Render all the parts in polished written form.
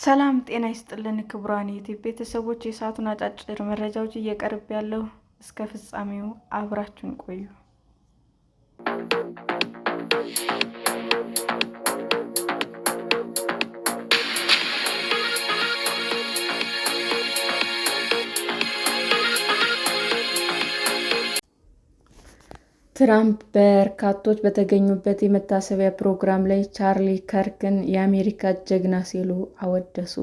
ሰላም ጤና ይስጥልን ክቡራን የዩቲዩብ ቤተሰቦች፣ የሰዓቱን አጫጭር መረጃዎች እየቀርብ ያለው እስከ ፍጻሜው አብራችሁን ቆዩ። ትራምፕ በርካቶች በተገኙበት የመታሰቢያ ፕሮግራም ላይ ቻርሊ ከርክን የአሜሪካ ጀግና ሲሉ አወደሱ።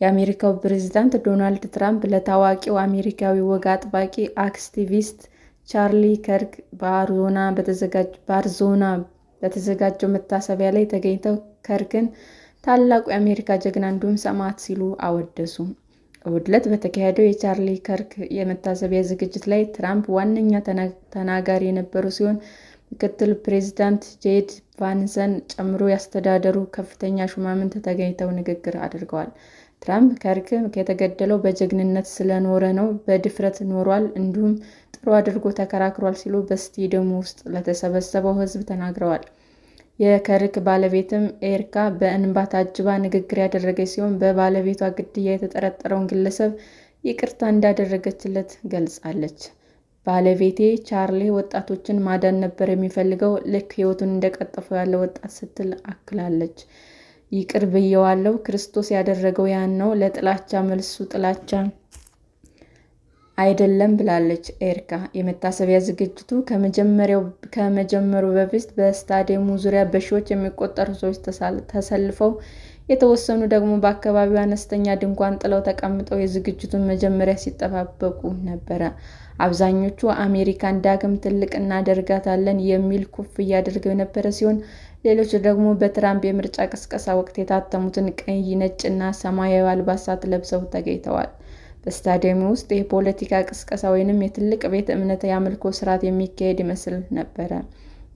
የአሜሪካው ፕሬዝዳንት ዶናልድ ትራምፕ ለታዋቂው አሜሪካዊ ወግ አጥባቂ አክቲቪስት ቻርሊ ከርክ በአሪዞና በተዘጋጀው መታሰቢያ ላይ ተገኝተው ከርክን ታላቁ የአሜሪካ ጀግና እንዲሁም ሰማዕት ሲሉ አወደሱ። እሁድ ዕለት በተካሄደው የቻርሊ ከርክ የመታሰቢያ ዝግጅት ላይ ትራምፕ ዋነኛ ተናጋሪ የነበሩ ሲሆን ምክትል ፕሬዝዳንት ጄዲ ቫንስን ጨምሮ የአስተዳደሩ ከፍተኛ ሹማምንት ተገኝተው ንግግር አድርገዋል። ትራምፕ ከርክ የተገደለው በጀግንነት ስለኖረ ነው፣ በድፍረት ኖሯል፣ እንዲሁም ጥሩ አድርጎ ተከራክሯል ሲሉ በስቴዲየሙ ውስጥ ለተሰበሰበው ሕዝብ ተናግረዋል። የከርክ ባለቤትም ኤሪካ በእንባ ታጅባ ንግግር ያደረገች ሲሆን በባለቤቷ ግድያ የተጠረጠረውን ግለሰብ ይቅርታ እንዳደረገችለት ገልጻለች። ባለቤቴ ቻርሊ ወጣቶችን ማዳን ነበር የሚፈልገው፣ ልክ ሕይወቱን እንደቀጠፈው ያለ ወጣት ስትል አክላለች። ይቅር ብየዋለሁ፣ ክርስቶስ ያደረገው ያን ነው፣ ለጥላቻ መልሱ ጥላቻ አይደለም ብላለች ኤሪካ። የመታሰቢያ ዝግጅቱ ከመጀመሩ በፊት በስታዲየሙ ዙሪያ በሺዎች የሚቆጠሩ ሰዎች ተሰልፈው፣ የተወሰኑ ደግሞ በአካባቢው አነስተኛ ድንኳን ጥለው ተቀምጠው የዝግጅቱን መጀመሪያ ሲጠባበቁ ነበረ። አብዛኞቹ አሜሪካን ዳግም ትልቅ እናደርጋታለን የሚል ኮፍያ አድርገው የነበረ ሲሆን፣ ሌሎች ደግሞ በትራምፕ የምርጫ ቅስቀሳ ወቅት የታተሙትን ቀይ፣ ነጭና ሰማያዊ አልባሳት ለብሰው ተገኝተዋል። በስታዲየሙ ውስጥ የፖለቲካ ቅስቀሳ ወይም የትልቅ ቤተ እምነት የአምልኮ ሥርዓት የሚካሄድ ይመስል ነበረ።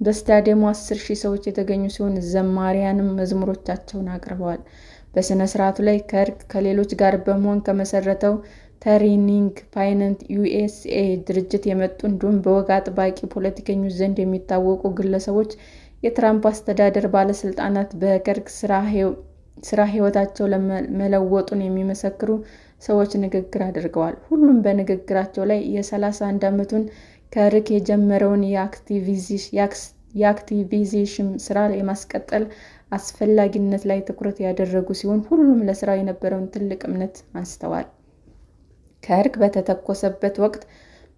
በስታዲየሙ 10,000 ሰዎች የተገኙ ሲሆን ዘማሪያንም መዝሙሮቻቸውን አቅርበዋል። በሥነ ሥርዓቱ ላይ ከርክ ከሌሎች ጋር በመሆን ከመሠረተው ተርኒንግ ፖይንት ዩኤስኤ ድርጅት የመጡ እንዲሁም በወግ አጥባቂ ፖለቲከኞች ዘንድ የሚታወቁ ግለሰቦች፣ የትራምፕ አስተዳደር ባለሥልጣናት በከርክ ሥራ ሕይወታቸው መለወጡን የሚመሰክሩ ሰዎች ንግግር አድርገዋል። ሁሉም በንግግራቸው ላይ የ31 ዓመቱን ከርክ የጀመረውን የአክቲቪዝም ሥራ የማስቀጠል አስፈላጊነት ላይ ትኩረት ያደረጉ ሲሆን፣ ሁሉም ለሥራው የነበረውን ትልቅ እምነት አንስተዋል። ከርክ በተተኮሰበት ወቅት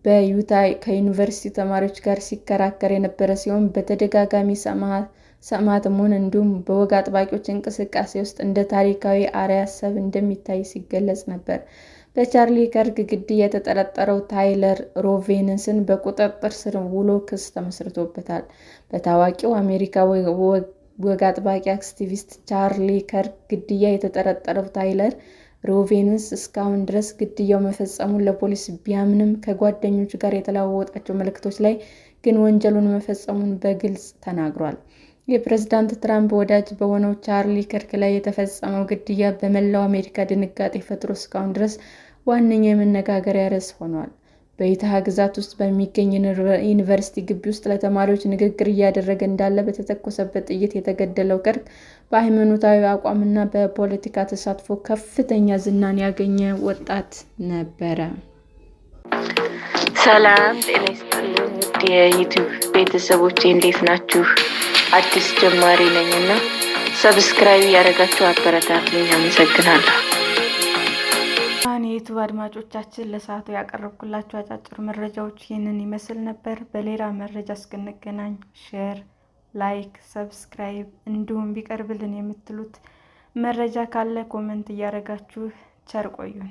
በዩታ ከዩኒቨርሲቲ ተማሪዎች ጋር ሲከራከር የነበረ ሲሆን በተደጋጋሚ ሰማዕት መሆን እንዲሁም በወግ አጥባቂዎች እንቅስቃሴ ውስጥ እንደ ታሪካዊ አርአያ ሰብ እንደሚታይ ሲገለጽ ነበር። በቻርሊ ከርክ ግድያ የተጠረጠረው ታይለር ሮቬንስን በቁጥጥር ስር ውሎ ክስ ተመስርቶበታል። በታዋቂው አሜሪካዊ ወግ አጥባቂ አክቲቪስት ቻርሊ ከርክ ግድያ የተጠረጠረው ታይለር ሮቬንስ እስካሁን ድረስ ግድያው መፈጸሙን ለፖሊስ ቢያምንም ከጓደኞቹ ጋር የተለዋወጣቸው መልዕክቶች ላይ ግን ወንጀሉን መፈጸሙን በግልጽ ተናግሯል። የፕሬዝዳንት ትራምፕ ወዳጅ በሆነው ቻርሊ ከርክ ላይ የተፈጸመው ግድያ በመላው አሜሪካ ድንጋጤ ፈጥሮ እስካሁን ድረስ ዋነኛ የመነጋገሪያ ርዕስ ሆኗል። በዩታህ ግዛት ውስጥ በሚገኝ ዩኒቨርሲቲ ግቢ ውስጥ ለተማሪዎች ንግግር እያደረገ እንዳለ በተተኮሰበት ጥይት የተገደለው ከርክ በሃይማኖታዊ አቋምና በፖለቲካ ተሳትፎ ከፍተኛ ዝናን ያገኘ ወጣት ነበረ። ሰላም ጤና ይስጥልኝ ውድ የዩቲዩብ ቤተሰቦቼ እንዴት ናችሁ? አዲስ ጀማሪ ነኝና ሰብስክራይብ ያደረጋችሁ አበረታቱኝ። አመሰግናለሁ። የዩቲዩብ አድማጮቻችን ለሰዓቱ ያቀረብኩላችሁ አጫጭር መረጃዎች ይህንን ይመስል ነበር። በሌላ መረጃ እስክንገናኝ ሼር፣ ላይክ፣ ሰብስክራይብ እንዲሁም ቢቀርብልን የምትሉት መረጃ ካለ ኮመንት እያደረጋችሁ ቸር ቆዩን።